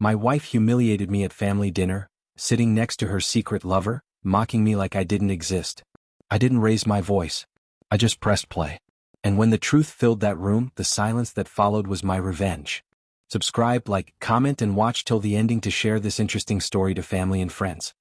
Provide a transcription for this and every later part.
My wife humiliated me at family dinner, sitting next to her secret lover, mocking me like I didn't exist. I didn't raise my voice. I just pressed play. And when the truth filled that room, the silence that followed was my revenge. Subscribe, like, comment and watch till the ending to share this interesting story to family and friends.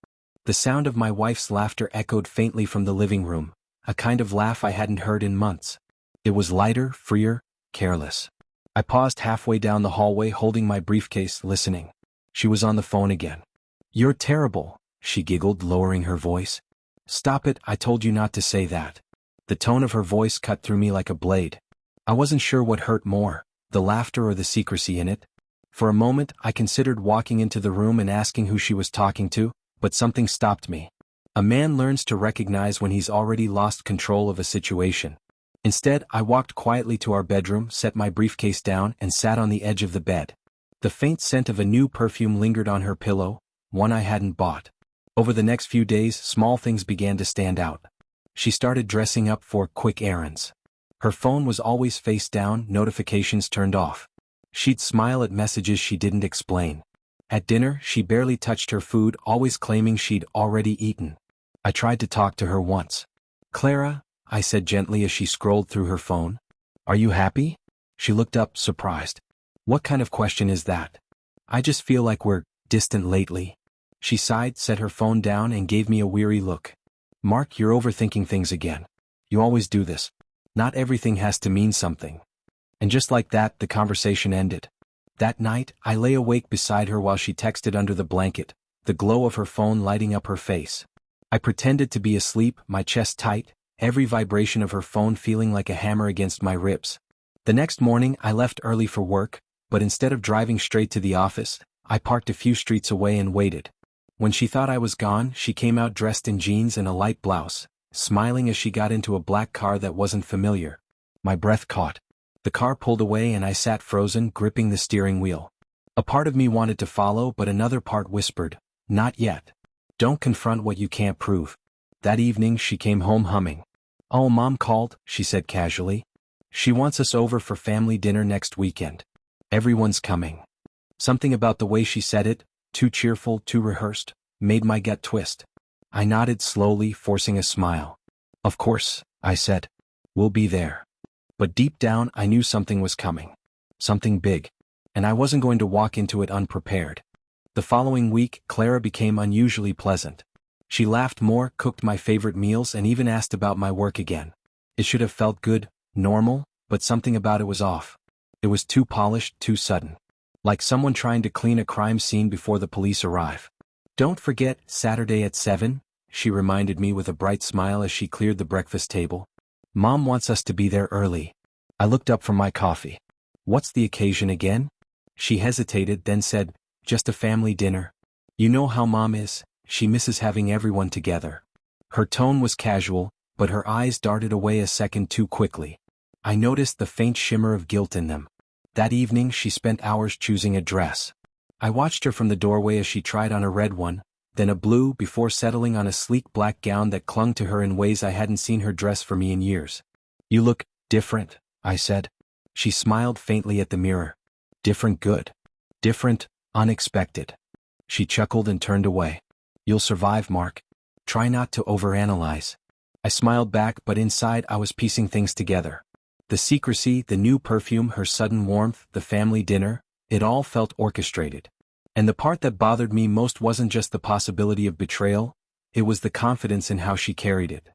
The sound of my wife's laughter echoed faintly from the living room, a kind of laugh I hadn't heard in months. It was lighter, freer, careless. I paused halfway down the hallway holding my briefcase, listening. She was on the phone again. "You're terrible," she giggled, lowering her voice. "Stop it, I told you not to say that." The tone of her voice cut through me like a blade. I wasn't sure what hurt more, the laughter or the secrecy in it. For a moment, I considered walking into the room and asking who she was talking to, but something stopped me. A man learns to recognize when he's already lost control of a situation. Instead, I walked quietly to our bedroom, set my briefcase down, and sat on the edge of the bed. The faint scent of a new perfume lingered on her pillow, one I hadn't bought. Over the next few days, small things began to stand out. She started dressing up for quick errands. Her phone was always face down, notifications turned off. She'd smile at messages she didn't explain. At dinner, she barely touched her food, always claiming she'd already eaten. I tried to talk to her once. "Clara," I said gently as she scrolled through her phone. "Are you happy?" She looked up, surprised. "What kind of question is that? I just feel like we're distant lately." She sighed, set her phone down, and gave me a weary look. "Mark, you're overthinking things again. You always do this. Not everything has to mean something." And just like that, the conversation ended. That night, I lay awake beside her while she texted under the blanket, the glow of her phone lighting up her face. I pretended to be asleep, my chest tight, every vibration of her phone feeling like a hammer against my ribs. The next morning, I left early for work, but instead of driving straight to the office, I parked a few streets away and waited. When she thought I was gone, she came out dressed in jeans and a light blouse, smiling as she got into a black car that wasn't familiar. My breath caught. The car pulled away and I sat frozen, gripping the steering wheel. A part of me wanted to follow, but another part whispered, "Not yet. Don't confront what you can't prove." That evening she came home humming. "Oh, Mom called," she said casually. "She wants us over for family dinner next weekend. Everyone's coming." Something about the way she said it, too cheerful, too rehearsed, made my gut twist. I nodded slowly, forcing a smile. "Of course," I said. "We'll be there." But deep down I knew something was coming. Something big. And I wasn't going to walk into it unprepared. The following week, Clara became unusually pleasant. She laughed more, cooked my favorite meals, and even asked about my work again. It should have felt good, normal, but something about it was off. It was too polished, too sudden. Like someone trying to clean a crime scene before the police arrive. "Don't forget, Saturday at 7, she reminded me with a bright smile as she cleared the breakfast table. "Mom wants us to be there early." I looked up from my coffee. "What's the occasion again?" She hesitated, then said, "Just a family dinner. You know how Mom is, she misses having everyone together." Her tone was casual, but her eyes darted away a second too quickly. I noticed the faint shimmer of guilt in them. That evening she spent hours choosing a dress. I watched her from the doorway as she tried on a red one, then a blue, before settling on a sleek black gown that clung to her in ways I hadn't seen her dress for me in years. "You look different," I said. She smiled faintly at the mirror. "Different good. Different, unexpected." She chuckled and turned away. "You'll survive, Mark. Try not to overanalyze." I smiled back, but inside I was piecing things together. The secrecy, the new perfume, her sudden warmth, the family dinner, it all felt orchestrated. And the part that bothered me most wasn't just the possibility of betrayal, it was the confidence in how she carried it.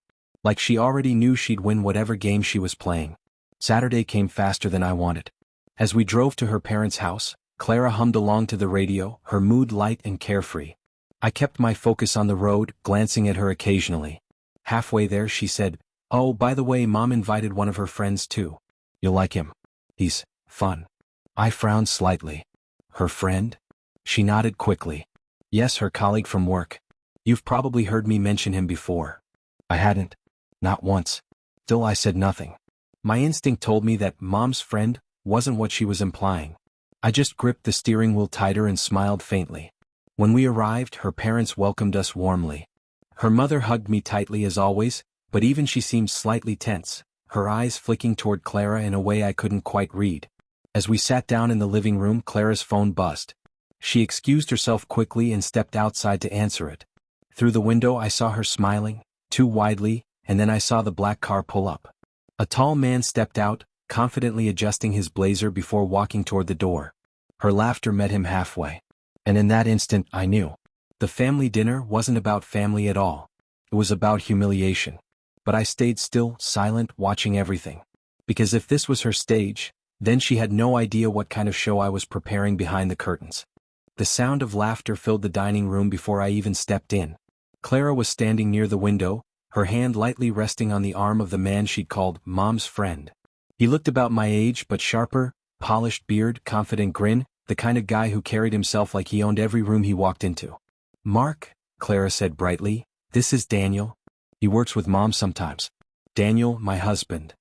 Like she already knew she'd win whatever game she was playing. Saturday came faster than I wanted. As we drove to her parents' house, Clara hummed along to the radio, her mood light and carefree. I kept my focus on the road, glancing at her occasionally. Halfway there she said, "Oh, by the way, Mom invited one of her friends too. You'll like him. He's fun." I frowned slightly. "Her friend?" She nodded quickly. "Yes, her colleague from work. You've probably heard me mention him before." I hadn't. Not once. Still I said nothing. My instinct told me that Mom's friend wasn't what she was implying. I just gripped the steering wheel tighter and smiled faintly. When we arrived, her parents welcomed us warmly. Her mother hugged me tightly as always, but even she seemed slightly tense, her eyes flicking toward Clara in a way I couldn't quite read. As we sat down in the living room, Clara's phone buzzed. She excused herself quickly and stepped outside to answer it. Through the window I saw her smiling, too widely, and then I saw the black car pull up. A tall man stepped out, confidently adjusting his blazer before walking toward the door. Her laughter met him halfway. And in that instant I knew. The family dinner wasn't about family at all. It was about humiliation. But I stayed still, silent, watching everything. Because if this was her stage, then she had no idea what kind of show I was preparing behind the curtains. The sound of laughter filled the dining room before I even stepped in. Clara was standing near the window, her hand lightly resting on the arm of the man she'd called Mom's friend. He looked about my age but sharper, polished beard, confident grin, the kind of guy who carried himself like he owned every room he walked into. "Mark," Clara said brightly, "this is Daniel. He works with Mom sometimes. Daniel, my husband."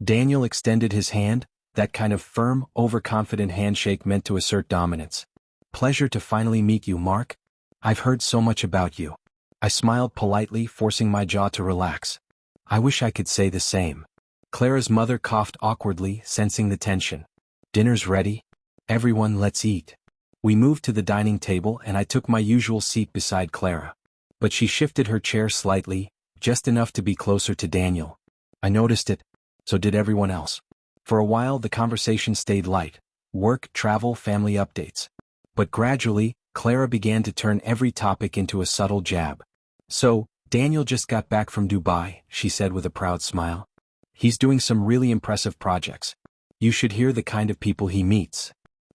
Daniel extended his hand, that kind of firm, overconfident handshake meant to assert dominance. "Pleasure to finally meet you, Mark. I've heard so much about you." I smiled politely, forcing my jaw to relax. "I wish I could say the same." Clara's mother coughed awkwardly, sensing the tension. "Dinner's ready. Everyone, let's eat." We moved to the dining table and I took my usual seat beside Clara. But she shifted her chair slightly, just enough to be closer to Daniel. I noticed it. So did everyone else. For a while the conversation stayed light. Work, travel, family updates. But gradually, Clara began to turn every topic into a subtle jab. "So, Daniel just got back from Dubai," she said with a proud smile. "He's doing some really impressive projects. You should hear the kind of people he meets."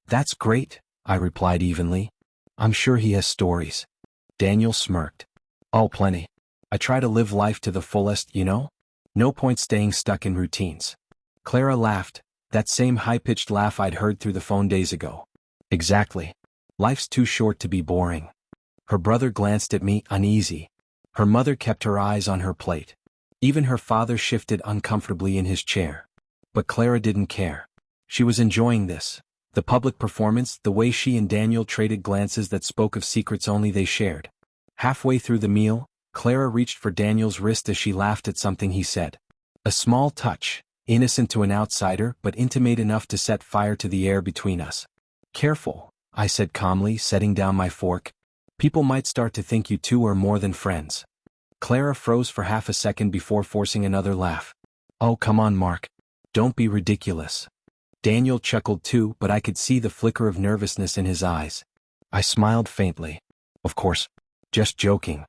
"That's great," I replied evenly. "I'm sure he has stories." Daniel smirked. "Oh, plenty. I try to live life to the fullest, you know? No point staying stuck in routines." Clara laughed, that same high-pitched laugh I'd heard through the phone days ago. "Exactly. Life's too short to be boring." Her brother glanced at me, uneasy. Her mother kept her eyes on her plate. Even her father shifted uncomfortably in his chair. But Clara didn't care. She was enjoying this. The public performance, the way she and Daniel traded glances that spoke of secrets only they shared. Halfway through the meal, Clara reached for Daniel's wrist as she laughed at something he said. A small touch, innocent to an outsider but intimate enough to set fire to the air between us. "Careful," I said calmly, setting down my fork. "People might start to think you two are more than friends." Clara froze for half a second before forcing another laugh. "Oh, come on, Mark. Don't be ridiculous." Daniel chuckled too, but I could see the flicker of nervousness in his eyes. I smiled faintly. "Of course. Just joking."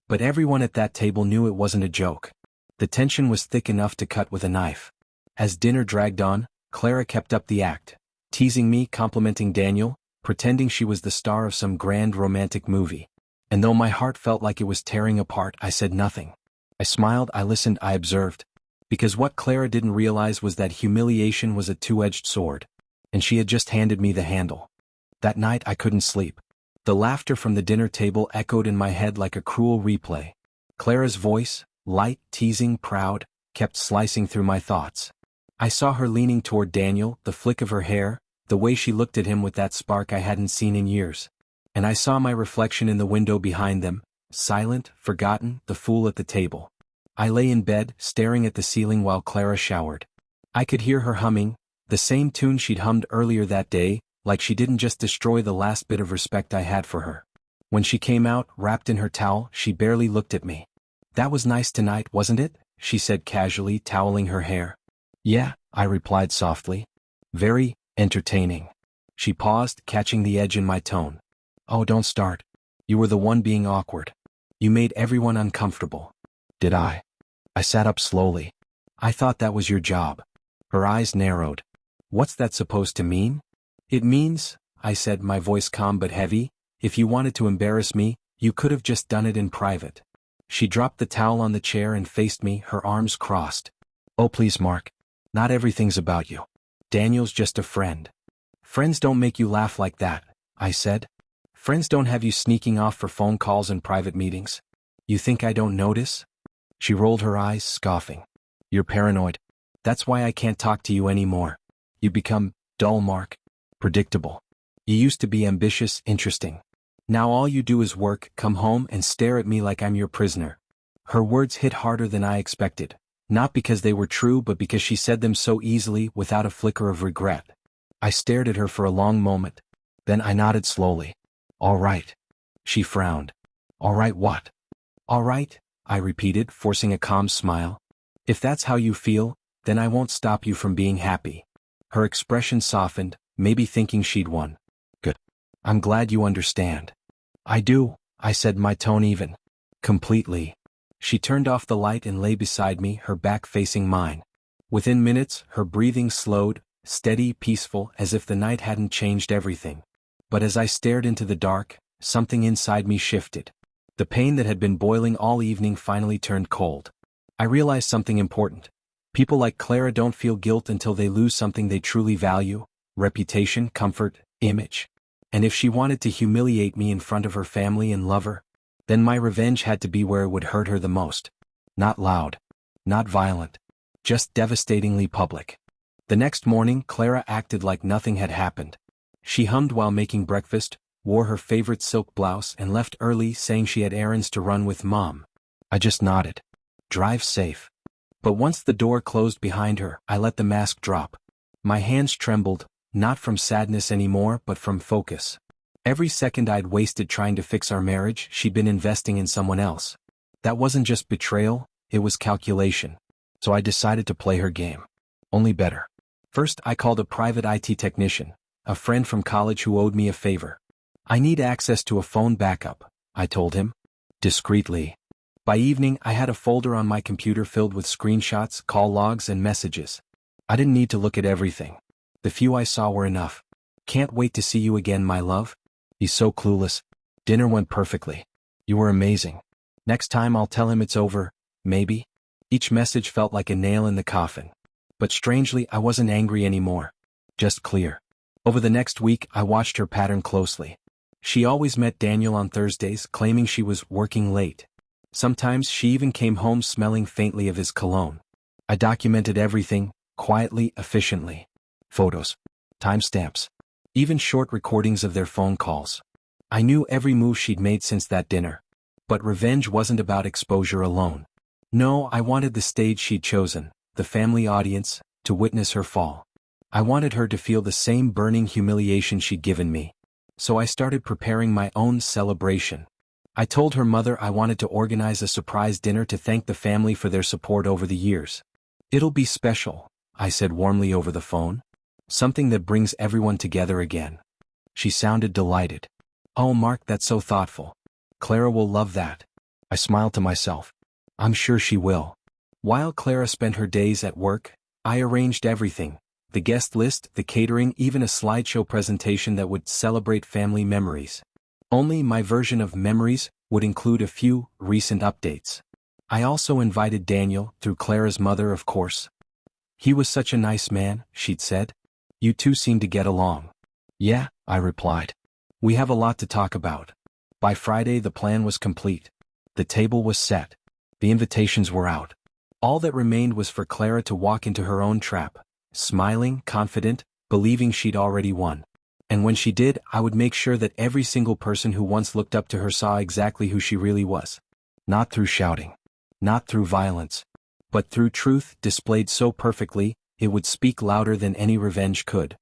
But everyone at that table knew it wasn't a joke. The tension was thick enough to cut with a knife. As dinner dragged on, Clara kept up the act, teasing me, complimenting Daniel, pretending she was the star of some grand romantic movie. And though my heart felt like it was tearing apart, I said nothing. I smiled, I listened, I observed. Because what Clara didn't realize was that humiliation was a two-edged sword. And she had just handed me the handle. That night I couldn't sleep. The laughter from the dinner table echoed in my head like a cruel replay. Clara's voice, light, teasing, proud, kept slicing through my thoughts. I saw her leaning toward Daniel, the flick of her hair, the way she looked at him with that spark I hadn't seen in years. And I saw my reflection in the window behind them, silent, forgotten, the fool at the table. I lay in bed, staring at the ceiling while Clara showered. I could hear her humming, the same tune she'd hummed earlier that day, like she didn't just destroy the last bit of respect I had for her. When she came out, wrapped in her towel, she barely looked at me. "That was nice tonight, wasn't it?" she said casually, toweling her hair. "Yeah," I replied softly. "Very entertaining." She paused, catching the edge in my tone. "Oh, don't start. You were the one being awkward. You made everyone uncomfortable." "Did I?" I sat up slowly. "I thought that was your job." Her eyes narrowed. "What's that supposed to mean?" "It means," I said, my voice calm but heavy, "if you wanted to embarrass me, you could have just done it in private." She dropped the towel on the chair and faced me, her arms crossed. "Oh, please, Mark. Not everything's about you. Daniel's just a friend." "Friends don't make you laugh like that," I said. "Friends don't have you sneaking off for phone calls and private meetings. You think I don't notice?" She rolled her eyes, scoffing. "You're paranoid. That's why I can't talk to you anymore. You become dull, Mark. Predictable. You used to be ambitious, interesting. Now all you do is work, come home and stare at me like I'm your prisoner." Her words hit harder than I expected, not because they were true but because she said them so easily, without a flicker of regret. I stared at her for a long moment. Then I nodded slowly. All right. She frowned. All right what? All right, I repeated, forcing a calm smile. If that's how you feel, then I won't stop you from being happy. Her expression softened, maybe thinking she'd won. Good. I'm glad you understand. I do, I said, my tone even. Completely. She turned off the light and lay beside me, her back facing mine. Within minutes, her breathing slowed, steady, peaceful, as if the night hadn't changed everything. But as I stared into the dark, something inside me shifted. The pain that had been boiling all evening finally turned cold. I realized something important. People like Clara don't feel guilt until they lose something they truly value: reputation, comfort, image. And if she wanted to humiliate me in front of her family and lover, then my revenge had to be where it would hurt her the most. Not loud. Not violent. Just devastatingly public. The next morning, Clara acted like nothing had happened. She hummed while making breakfast, wore her favorite silk blouse, and left early, saying she had errands to run with Mom. I just nodded. Drive safe. But once the door closed behind her, I let the mask drop. My hands trembled, not from sadness anymore, but from focus. Every second I'd wasted trying to fix our marriage, she'd been investing in someone else. That wasn't just betrayal, it was calculation. So I decided to play her game. Only better. First, I called a private IT technician, a friend from college who owed me a favor. I need access to a phone backup, I told him. Discreetly. By evening, I had a folder on my computer filled with screenshots, call logs, and messages. I didn't need to look at everything. The few I saw were enough. Can't wait to see you again, my love. He's so clueless. Dinner went perfectly. You were amazing. Next time I'll tell him it's over, maybe. Each message felt like a nail in the coffin. But strangely, I wasn't angry anymore. Just clear. Over the next week, I watched her pattern closely. She always met Daniel on Thursdays, claiming she was working late. Sometimes she even came home smelling faintly of his cologne. I documented everything, quietly, efficiently. Photos. Timestamps. Even short recordings of their phone calls. I knew every move she'd made since that dinner. But revenge wasn't about exposure alone. No, I wanted the stage she'd chosen, the family audience, to witness her fall. I wanted her to feel the same burning humiliation she'd given me. So I started preparing my own celebration. I told her mother I wanted to organize a surprise dinner to thank the family for their support over the years. It'll be special, I said warmly over the phone. Something that brings everyone together again. She sounded delighted. Oh, Mark, that's so thoughtful. Clara will love that. I smiled to myself. I'm sure she will. While Clara spent her days at work, I arranged everything. The guest list, the catering, even a slideshow presentation that would celebrate family memories. Only my version of memories would include a few recent updates. I also invited Daniel, through Clara's mother, of course. He was such a nice man, she'd said. You two seem to get along. Yeah, I replied. We have a lot to talk about. By Friday the plan was complete. The table was set. The invitations were out. All that remained was for Clara to walk into her own trap, smiling, confident, believing she'd already won. And when she did, I would make sure that every single person who once looked up to her saw exactly who she really was. Not through shouting. Not through violence. But through truth displayed so perfectly, it would speak louder than any revenge could.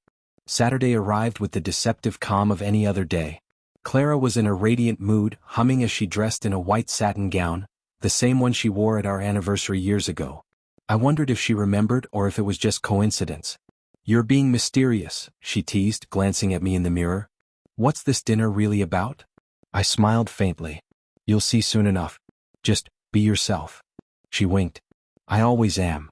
Saturday arrived with the deceptive calm of any other day. Clara was in a radiant mood, humming as she dressed in a white satin gown, the same one she wore at our anniversary years ago. I wondered if she remembered or if it was just coincidence. You're being mysterious, she teased, glancing at me in the mirror. What's this dinner really about? I smiled faintly. You'll see soon enough. Just be yourself. She winked. I always am.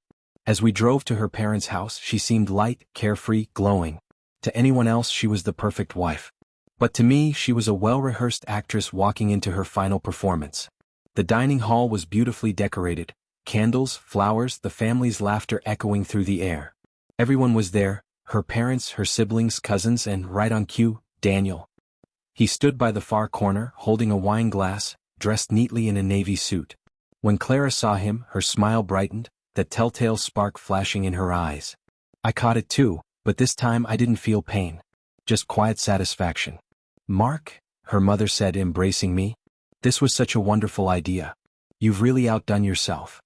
As we drove to her parents' house, she seemed light, carefree, glowing. To anyone else she was the perfect wife. But to me she was a well-rehearsed actress walking into her final performance. The dining hall was beautifully decorated. Candles, flowers, the family's laughter echoing through the air. Everyone was there, her parents, her siblings, cousins, and, right on cue, Daniel. He stood by the far corner, holding a wine glass, dressed neatly in a navy suit. When Clara saw him, her smile brightened, that telltale spark flashing in her eyes. I caught it too, but this time I didn't feel pain. Just quiet satisfaction. Mark, her mother said, embracing me. This was such a wonderful idea. You've really outdone yourself.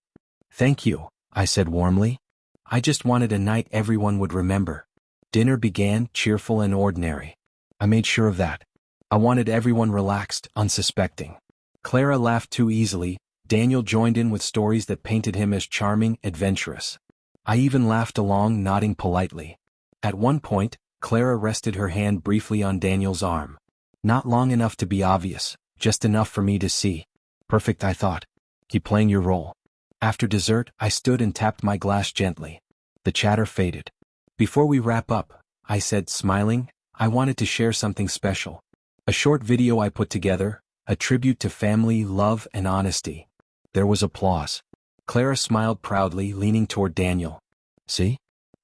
Thank you, I said warmly. I just wanted a night everyone would remember. Dinner began, cheerful and ordinary. I made sure of that. I wanted everyone relaxed, unsuspecting. Clara laughed too easily. Daniel joined in with stories that painted him as charming, adventurous. I even laughed along, nodding politely. At one point, Clara rested her hand briefly on Daniel's arm. Not long enough to be obvious, just enough for me to see. Perfect, I thought. Keep playing your role. After dessert, I stood and tapped my glass gently. The chatter faded. Before we wrap up, I said, smiling, I wanted to share something special. A short video I put together, a tribute to family, love, and honesty. There was applause. Clara smiled proudly, leaning toward Daniel. See?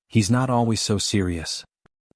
He's not always so serious.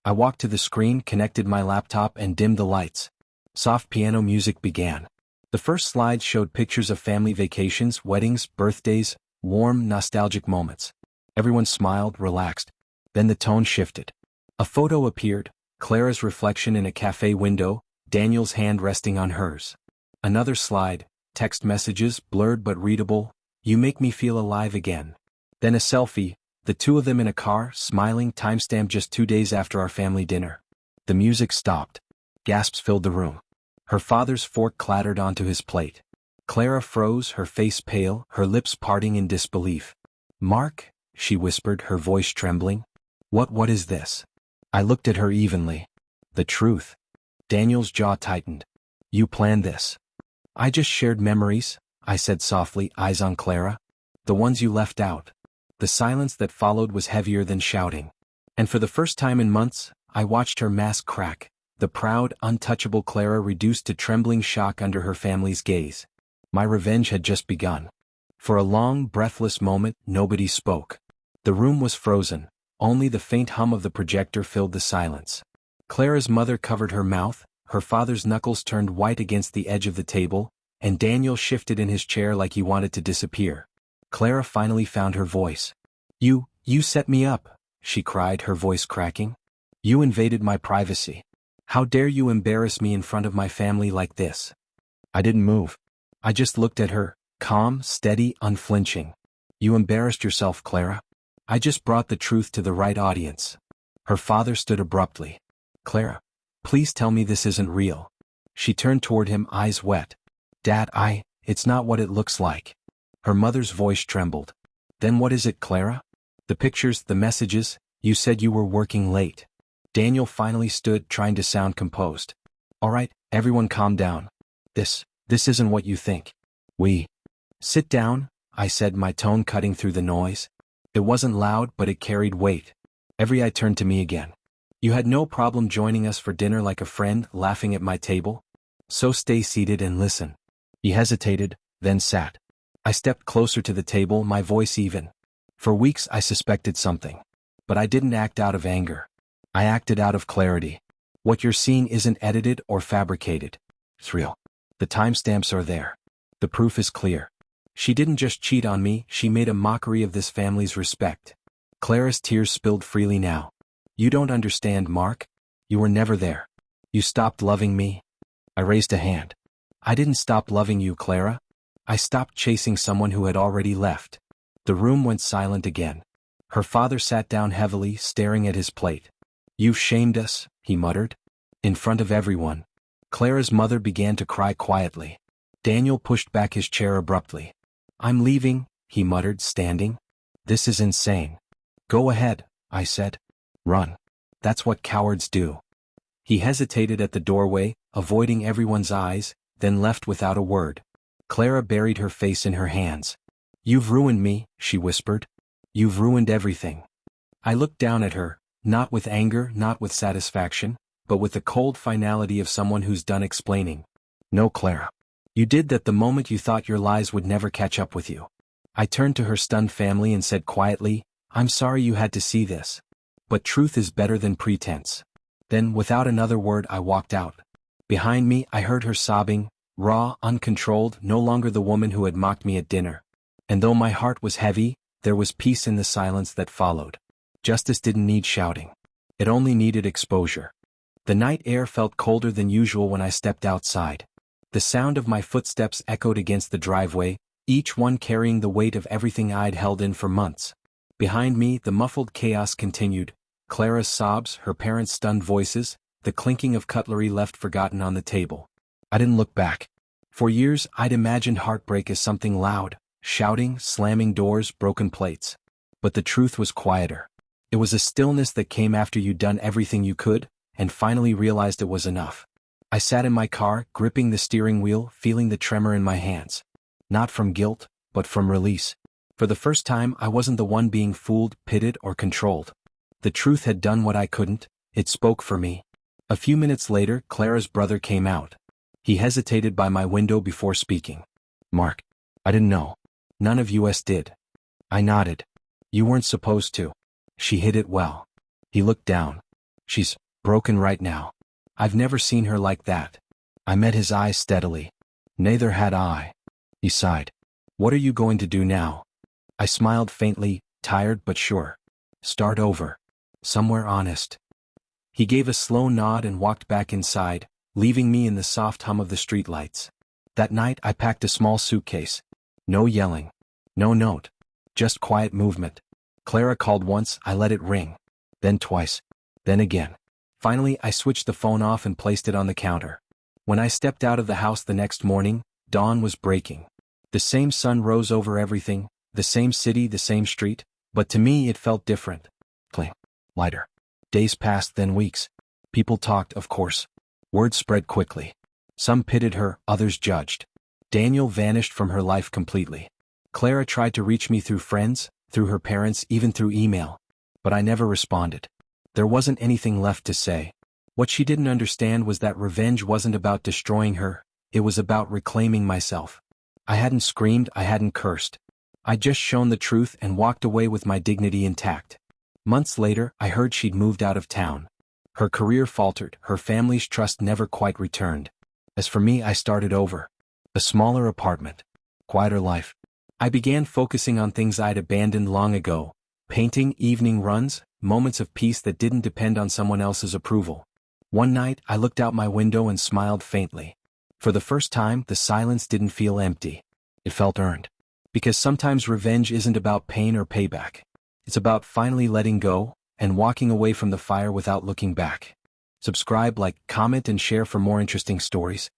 I walked to the screen, connected my laptop, and dimmed the lights. Soft piano music began. The first slide showed pictures of family vacations, weddings, birthdays, warm, nostalgic moments. Everyone smiled, relaxed. Then the tone shifted. A photo appeared, Clara's reflection in a cafe window, Daniel's hand resting on hers. Another slide, text messages, blurred but readable, "You make me feel alive again." Then a selfie, the two of them in a car, smiling, timestamp just 2 days after our family dinner. The music stopped. Gasps filled the room. Her father's fork clattered onto his plate. Clara froze, her face pale, her lips parting in disbelief. "Mark," she whispered, her voice trembling. What is this?" I looked at her evenly. "The truth." Daniel's jaw tightened. "You planned this." "I just shared memories," I said softly, eyes on Clara. "The ones you left out." The silence that followed was heavier than shouting. And for the first time in months, I watched her mask crack. The proud, untouchable Clara reduced to trembling shock under her family's gaze. My revenge had just begun. For a long, breathless moment, nobody spoke. The room was frozen. Only the faint hum of the projector filled the silence. Clara's mother covered her mouth, her father's knuckles turned white against the edge of the table, and Daniel shifted in his chair like he wanted to disappear. Clara finally found her voice. You set me up," she cried, her voice cracking. "You invaded my privacy. How dare you embarrass me in front of my family like this?" I didn't move. I just looked at her, calm, steady, unflinching. "You embarrassed yourself, Clara. I just brought the truth to the right audience." Her father stood abruptly. "Clara, please tell me this isn't real." She turned toward him, eyes wet. "Dad, it's not what it looks like." Her mother's voice trembled. "Then what is it, Clara?" "The pictures, the messages, you said you were working late." Daniel finally stood, trying to sound composed. "All right, everyone calm down. This isn't what you think. Sit down," I said, my tone cutting through the noise. It wasn't loud, but it carried weight. Every eye turned to me again. "You had no problem joining us for dinner like a friend, laughing at my table? So stay seated and listen." He hesitated, then sat. I stepped closer to the table, my voice even. For weeks I suspected something. But I didn't act out of anger. I acted out of clarity. What you're seeing isn't edited or fabricated. It's real. The timestamps are there. The proof is clear. She didn't just cheat on me, she made a mockery of this family's respect. Clara's tears spilled freely now. "You don't understand, Mark. You were never there. You stopped loving me." I raised a hand. "I didn't stop loving you, Clara. I stopped chasing someone who had already left." The room went silent again. Her father sat down heavily, staring at his plate. "You've shamed us," he muttered. "In front of everyone." Clara's mother began to cry quietly. Daniel pushed back his chair abruptly. "I'm leaving," he muttered, standing. "This is insane." "Go ahead," I said. "Run. That's what cowards do." He hesitated at the doorway, avoiding everyone's eyes, then left without a word. Clara buried her face in her hands. "You've ruined me," she whispered. "You've ruined everything." I looked down at her, not with anger, not with satisfaction, but with the cold finality of someone who's done explaining. "No, Clara. You did that the moment you thought your lies would never catch up with you." I turned to her stunned family and said quietly, "I'm sorry you had to see this. But truth is better than pretense." Then, without another word, I walked out. Behind me, I heard her sobbing, raw, uncontrolled, no longer the woman who had mocked me at dinner. And though my heart was heavy, there was peace in the silence that followed. Justice didn't need shouting. It only needed exposure. The night air felt colder than usual when I stepped outside. The sound of my footsteps echoed against the driveway, each one carrying the weight of everything I'd held in for months. Behind me, the muffled chaos continued. Clara's sobs, her parents' stunned voices, the clinking of cutlery left forgotten on the table. I didn't look back. For years, I'd imagined heartbreak as something loud, shouting, slamming doors, broken plates. But the truth was quieter. It was a stillness that came after you'd done everything you could, and finally realized it was enough. I sat in my car, gripping the steering wheel, feeling the tremor in my hands. Not from guilt, but from release. For the first time, I wasn't the one being fooled, pitted, or controlled. The truth had done what I couldn't, it spoke for me. A few minutes later, Clara's brother came out. He hesitated by my window before speaking. "Mark, I didn't know. None of us did." I nodded. "You weren't supposed to." "She hid it well." He looked down. "She's broken right now. I've never seen her like that." I met his eyes steadily. "Neither had I." He sighed. "What are you going to do now?" I smiled faintly, tired but sure. "Start over. Somewhere honest." He gave a slow nod and walked back inside, leaving me in the soft hum of the streetlights. That night I packed a small suitcase. No yelling. No note. Just quiet movement. Clara called once, I let it ring. Then twice. Then again. Finally, I switched the phone off and placed it on the counter. When I stepped out of the house the next morning, dawn was breaking. The same sun rose over everything, the same city, the same street, but to me it felt different. Clean. Lighter. Days passed, then weeks. People talked, of course. Word spread quickly. Some pitied her, others judged. Daniel vanished from her life completely. Clara tried to reach me through friends, through her parents, even through email. But I never responded. There wasn't anything left to say. What she didn't understand was that revenge wasn't about destroying her, it was about reclaiming myself. I hadn't screamed, I hadn't cursed. I'd just shown the truth and walked away with my dignity intact. Months later, I heard she'd moved out of town. Her career faltered, her family's trust never quite returned. As for me, I started over. A smaller apartment. Quieter life. I began focusing on things I'd abandoned long ago. Painting, evening runs, moments of peace that didn't depend on someone else's approval. One night, I looked out my window and smiled faintly. For the first time, the silence didn't feel empty. It felt earned. Because sometimes revenge isn't about pain or payback. It's about finally letting go, and walking away from the fire without looking back. Subscribe, like, comment, and share for more interesting stories.